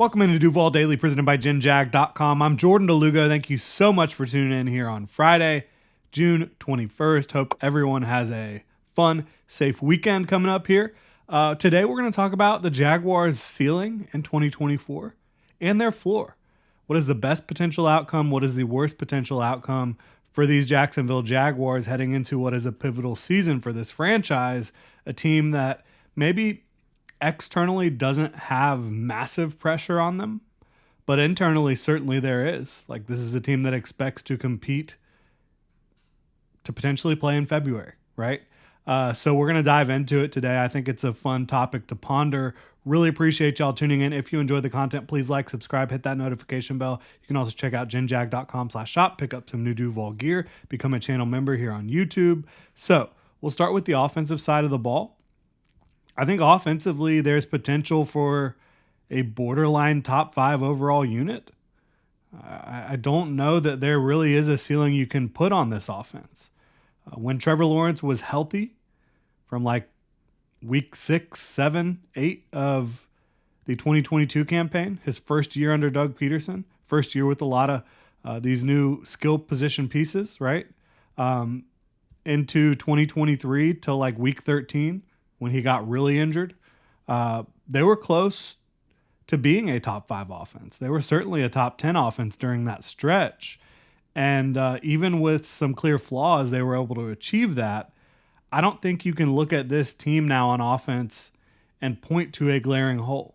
Welcome into Duval Daily, presented by GenJag.com. I'm Jordan DeLugo. Thank you so much for tuning in here on Friday, June 21st. Hope everyone has a fun, safe weekend coming up here. Today, we're going to talk about the Jaguars' ceiling in 2024 and their floor. What is the best potential outcome? What is the worst potential outcome for these Jacksonville Jaguars heading into what is a pivotal season for this franchise? A team that maybe externally doesn't have massive pressure on them, but internally certainly there is. Like, this is a team that expects to compete to potentially play in February, right? So we're going to dive into it today. I think it's a fun topic to ponder. Really appreciate y'all tuning in. If you enjoyed the content, please like, subscribe, hit that notification bell. You can also check out genjag.com/shop, pick up some new Duval gear, become a channel member here on YouTube. So we'll start with the offensive side of the ball. I think offensively, there's potential for a borderline top 5 overall unit. I don't know that there really is a ceiling you can put on this offense. When Trevor Lawrence was healthy from like week 6, 7, 8 of the 2022 campaign, his first year under Doug Peterson, first year with a lot of these new skill position pieces, right? Into 2023 till like week 13, when he got really injured, they were close to being a top 5 offense. They were certainly a top 10 offense during that stretch. And even with some clear flaws, they were able to achieve that. I don't think you can look at this team now on offense and point to a glaring hole.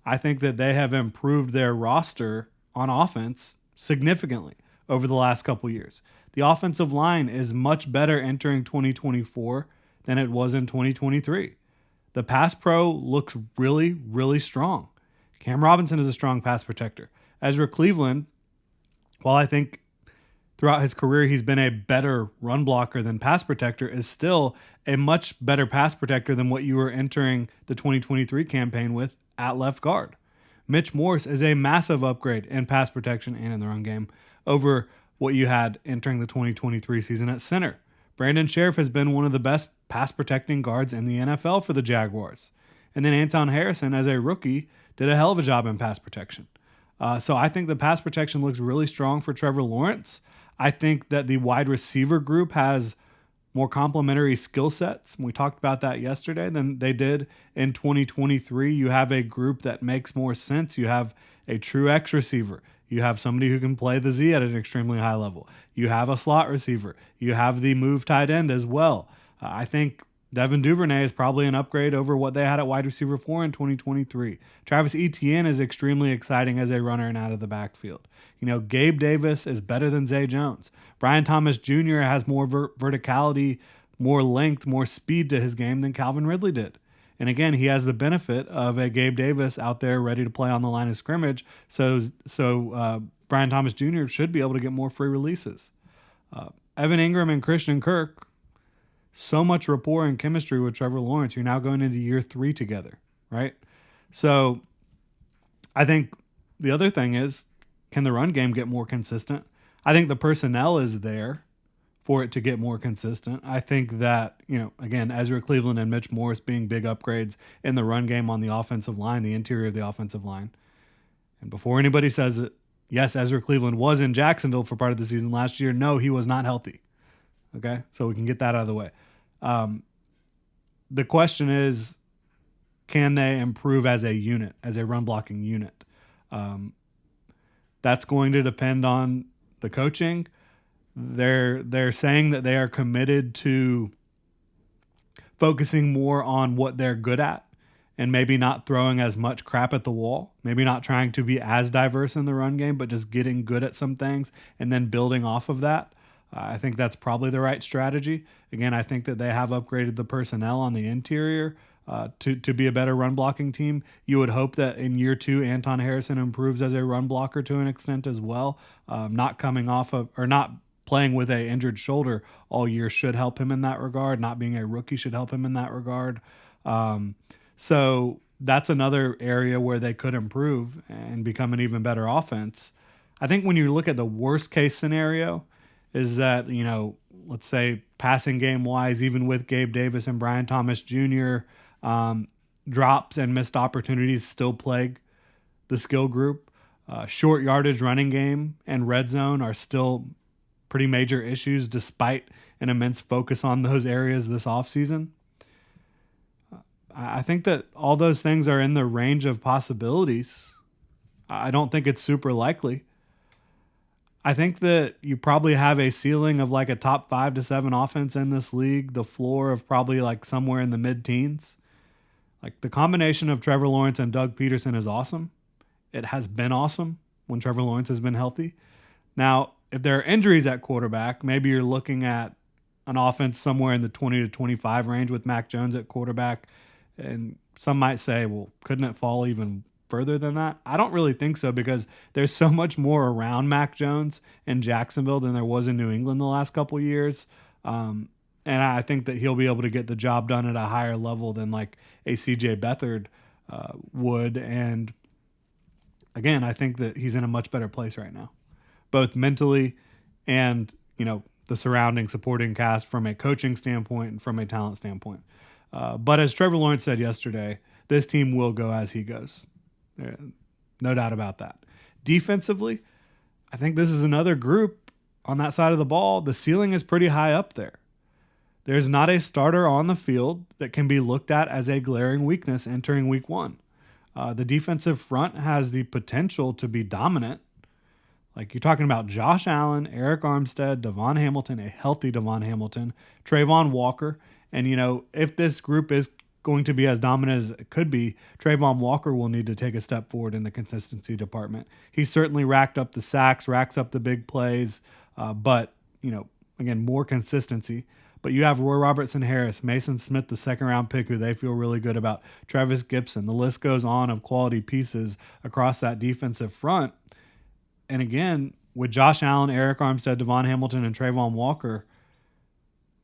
I think that they have improved their roster on offense significantly over the last couple years. The offensive line is much better entering 2024 than it was in 2023. The pass pro looks really, really strong. Cam Robinson is a strong pass protector. Ezra Cleveland, while I think throughout his career he's been a better run blocker than pass protector, is still a much better pass protector than what you were entering the 2023 campaign with at left guard. Mitch Morse is a massive upgrade in pass protection and in the run game over what you had entering the 2023 season at center. Brandon Sheriff has been one of the best pass protecting guards in the NFL for the Jaguars. And then Anton Harrison, as a rookie, did a hell of a job in pass protection. So I think the pass protection looks really strong for Trevor Lawrence. I think that the wide receiver group has more complementary skill sets. We talked about that yesterday than they did in 2023. You have a group that makes more sense. You have a true X receiver. You have somebody who can play the Z at an extremely high level. You have a slot receiver. You have the move tight end as well. I think Devin Duvernay is probably an upgrade over what they had at wide receiver 4 in 2023. Travis Etienne is extremely exciting as a runner and out of the backfield. You know, Gabe Davis is better than Zay Jones. Brian Thomas Jr. has more verticality, more length, more speed to his game than Calvin Ridley did. And again, he has the benefit of a Gabe Davis out there ready to play on the line of scrimmage. So Brian Thomas Jr. should be able to get more free releases. Evan Ingram and Christian Kirk, so much rapport and chemistry with Trevor Lawrence. You're now going into year 3 together, right? So I think the other thing is, can the run game get more consistent? I think the personnel is there for it to get more consistent. I think that, again, Ezra Cleveland and Mitch Morse being big upgrades in the run game on the offensive line, the interior of the offensive line. And before anybody says it, yes, Ezra Cleveland was in Jacksonville for part of the season last year. No, he was not healthy. Okay, so we can get that out of the way. The question is, can they improve as a unit, as a run blocking unit? That's going to depend on the coaching. They're saying that they are committed to focusing more on what they're good at and maybe not throwing as much crap at the wall, maybe not trying to be as diverse in the run game, but just getting good at some things and then building off of that. I think that's probably the right strategy. Again, I think that they have upgraded the personnel on the interior to be a better run blocking team. You would hope that in year 2, Anton Harrison improves as a run blocker to an extent as well. Not coming off of, or not playing with a injured shoulder all year should help him in that regard. Not being a rookie should help him in that regard. So that's another area where they could improve and become an even better offense. I think when you look at the worst case scenario is that, let's say passing game wise, even with Gabe Davis and Brian Thomas Jr., drops and missed opportunities still plague the skill group. Short yardage running game and red zone are still pretty major issues despite an immense focus on those areas this offseason. I think that all those things are in the range of possibilities. I don't think it's super likely. I think that you probably have a ceiling of like a top 5 to 7 offense in this league, the floor of probably like somewhere in the mid-teens. Like the combination of Trevor Lawrence and Doug Peterson is awesome. It has been awesome when Trevor Lawrence has been healthy. Now, if there are injuries at quarterback, maybe you're looking at an offense somewhere in the 20 to 25 range with Mac Jones at quarterback. And some might say, well, couldn't it fall even further than that? I don't really think so because there's so much more around Mac Jones in Jacksonville than there was in New England the last couple of years. And I think that he'll be able to get the job done at a higher level than like a CJ Beathard would. And again, I think that he's in a much better place right now, both mentally and, the surrounding supporting cast from a coaching standpoint and from a talent standpoint. But as Trevor Lawrence said yesterday, this team will go as he goes. No doubt about that. Defensively, I think this is another group on that side of the ball. The ceiling is pretty high up there. There's not a starter on the field that can be looked at as a glaring weakness entering week 1. The defensive front has the potential to be dominant. Like you're talking about Josh Allen, Eric Armstead, Devon Hamilton, a healthy Devon Hamilton, Trayvon Walker. And, if this group is going to be as dominant as it could be, Trayvon Walker will need to take a step forward in the consistency department. He certainly racked up the sacks, racks up the big plays, but, again, more consistency. But you have Roy Robertson Harris, Mason Smith, the second-round pick, who they feel really good about, Travis Gibson. The list goes on of quality pieces across that defensive front. And again, with Josh Allen, Eric Armstead, Devon Hamilton, and Trayvon Walker,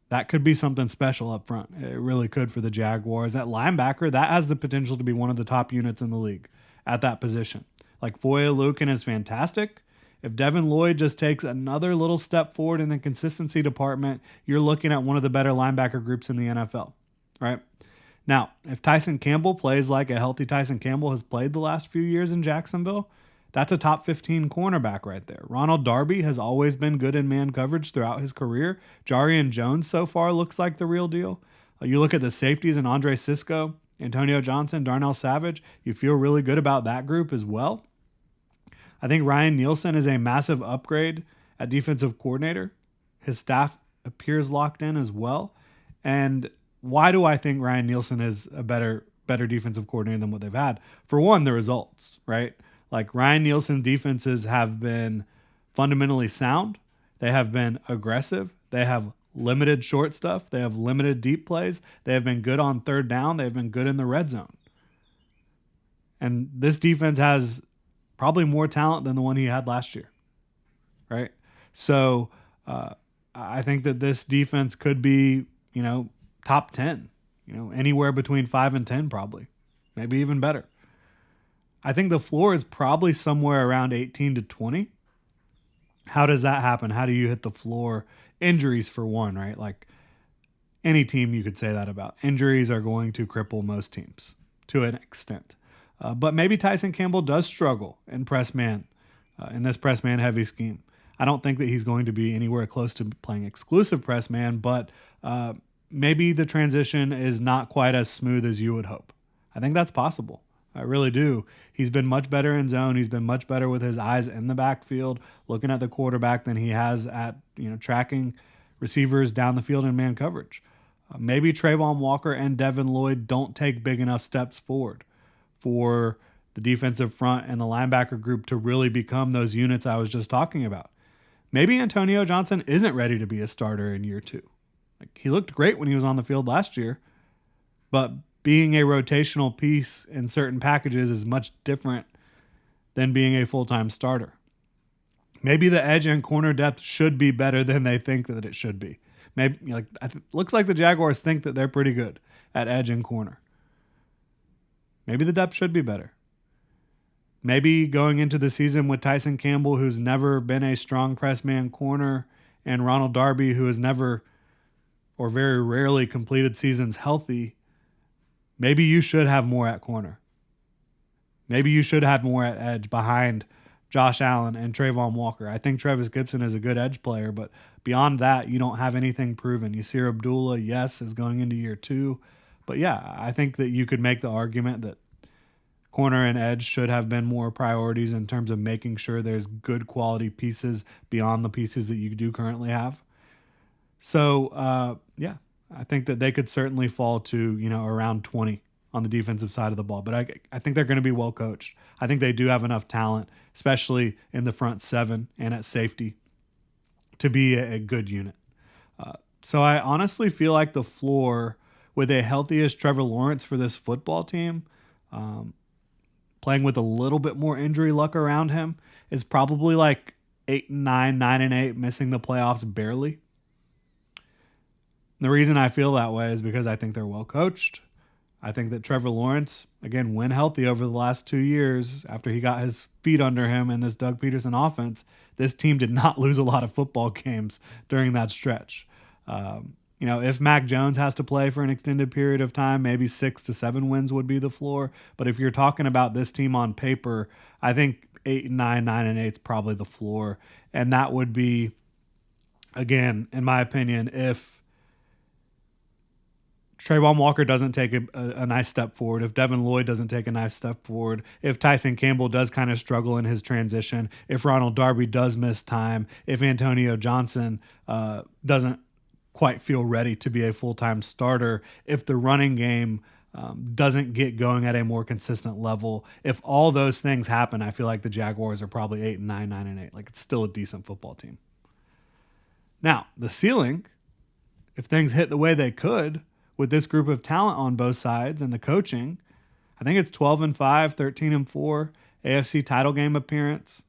that could be something special up front. It really could for the Jaguars. At linebacker, that has the potential to be one of the top units in the league at that position. Like Foye Lukin is fantastic. If Devin Lloyd just takes another little step forward in the consistency department, you're looking at one of the better linebacker groups in the NFL, right? Now, if Tyson Campbell plays like a healthy Tyson Campbell has played the last few years in Jacksonville, that's a top 15 cornerback right there. Ronald Darby has always been good in man coverage throughout his career. Jarian Jones so far looks like the real deal. You look at the safeties and Andre Sisco, Antonio Johnson, Darnell Savage, you feel really good about that group as well. I think Ryan Nielsen is a massive upgrade at defensive coordinator. His staff appears locked in as well. And why do I think Ryan Nielsen is a better defensive coordinator than what they've had? For one, the results, right? Like Ryan Nielsen defenses have been fundamentally sound. They have been aggressive. They have limited short stuff. They have limited deep plays. They have been good on third down. They've been good in the red zone. And this defense has probably more talent than the one he had last year, right? So I think that this defense could be, top 10, anywhere between 5 and 10 probably, maybe even better. I think the floor is probably somewhere around 18 to 20. How does that happen? How do you hit the floor? Injuries for one, right? Like any team you could say that about. Injuries are going to cripple most teams to an extent. But maybe Tyson Campbell does struggle in press man, in this press man heavy scheme. I don't think that he's going to be anywhere close to playing exclusive press man, but maybe the transition is not quite as smooth as you would hope. I think that's possible. I really do. He's been much better in zone. He's been much better with his eyes in the backfield, looking at the quarterback than he has at, tracking receivers down the field in man coverage. Maybe Trayvon Walker and Devin Lloyd don't take big enough steps forward for the defensive front and the linebacker group to really become those units I was just talking about. Maybe Antonio Johnson isn't ready to be a starter in year 2. Like he looked great when he was on the field last year, but being a rotational piece in certain packages is much different than being a full-time starter. Maybe the edge and corner depth should be better than they think that it should be. Maybe looks like the Jaguars think that they're pretty good at edge and corner. Maybe the depth should be better. Maybe going into the season with Tyson Campbell, who's never been a strong press man corner, and Ronald Darby, who has never or very rarely completed seasons healthy, maybe you should have more at corner. Maybe you should have more at edge behind Josh Allen and Trayvon Walker. I think Travis Gibson is a good edge player, but beyond that, you don't have anything proven. Yasir Abdullah, yes, is going into year 2. But yeah, I think that you could make the argument that corner and edge should have been more priorities in terms of making sure there's good quality pieces beyond the pieces that you do currently have. So, yeah, I think that they could certainly fall to, around 20 on the defensive side of the ball. But I think they're going to be well coached. I think they do have enough talent, especially in the front 7 and at safety, to be a good unit. So I honestly feel like the floor with a healthiest Trevor Lawrence for this football team, playing with a little bit more injury luck around him, is probably like 8-9, 9-8, missing the playoffs barely. The reason I feel that way is because I think they're well coached. I think that Trevor Lawrence, again, when healthy over the last 2 years, after he got his feet under him in this Doug Peterson offense, this team did not lose a lot of football games during that stretch. If Mac Jones has to play for an extended period of time, maybe 6 to 7 wins would be the floor. But if you're talking about this team on paper, I think 8-9, 9-8 is probably the floor. And that would be, again, in my opinion, if Trayvon Walker doesn't take a nice step forward, if Devin Lloyd doesn't take a nice step forward, if Tyson Campbell does kind of struggle in his transition, if Ronald Darby does miss time, if Antonio Johnson doesn't quite feel ready to be a full-time starter, if the running game doesn't get going at a more consistent level, if all those things happen, I feel like the Jaguars are probably 8-9, 9-8. Like, it's still a decent football team. Now, the ceiling, if things hit the way they could, with this group of talent on both sides and the coaching, I think it's 12-5, 13-4, AFC title game appearance.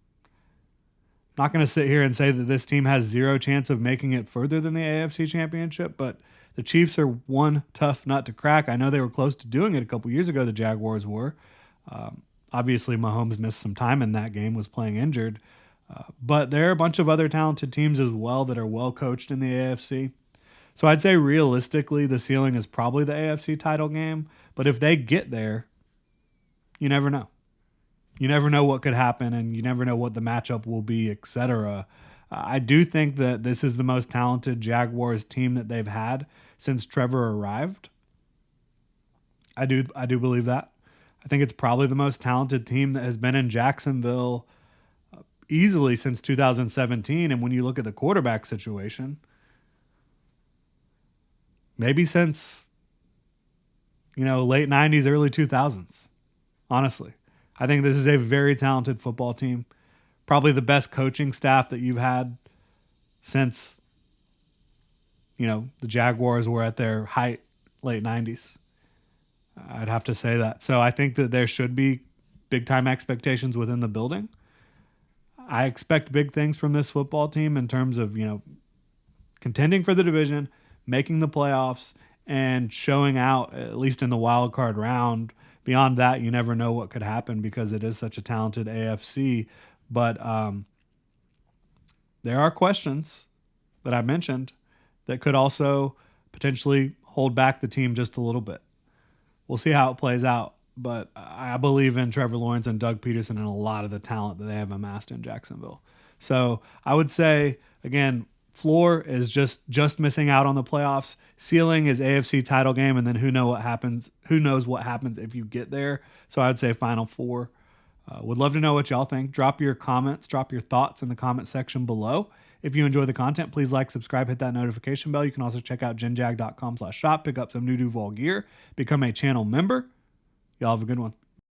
I'm not going to sit here and say that this team has zero chance of making it further than the AFC Championship, but the Chiefs are one tough nut to crack. I know they were close to doing it a couple years ago, the Jaguars were. Obviously, Mahomes missed some time in that game, was playing injured. But there are a bunch of other talented teams as well that are well coached in the AFC. So I'd say realistically, the ceiling is probably the AFC title game. But if they get there, you never know. You never know what could happen, and you never know what the matchup will be, etc. I do think that this is the most talented Jaguars team that they've had since Trevor arrived. I do believe that. I think it's probably the most talented team that has been in Jacksonville easily since 2017. And when you look at the quarterback situation, maybe since, late 90s, early 2000s, honestly. I think this is a very talented football team. Probably the best coaching staff that you've had since, the Jaguars were at their height, late 90s. I'd have to say that. So I think that there should be big-time expectations within the building. I expect big things from this football team in terms of, contending for the division, making the playoffs, and showing out, at least in the wild card round. Beyond that, you never know what could happen because it is such a talented AFC. But there are questions that I mentioned that could also potentially hold back the team just a little bit. We'll see how it plays out. But I believe in Trevor Lawrence and Doug Peterson and a lot of the talent that they have amassed in Jacksonville. So I would say, again, floor is just missing out on the playoffs. Ceiling is AFC title game, and then who knows what happens if you get there. So I would say Final Four. Would love to know what y'all think. Drop your comments, drop your thoughts in the comment section below. If you enjoy the content, please like, subscribe, hit that notification bell. You can also check out genjag.com/shop, pick up some new Duval gear, become a channel member. Y'all have a good one.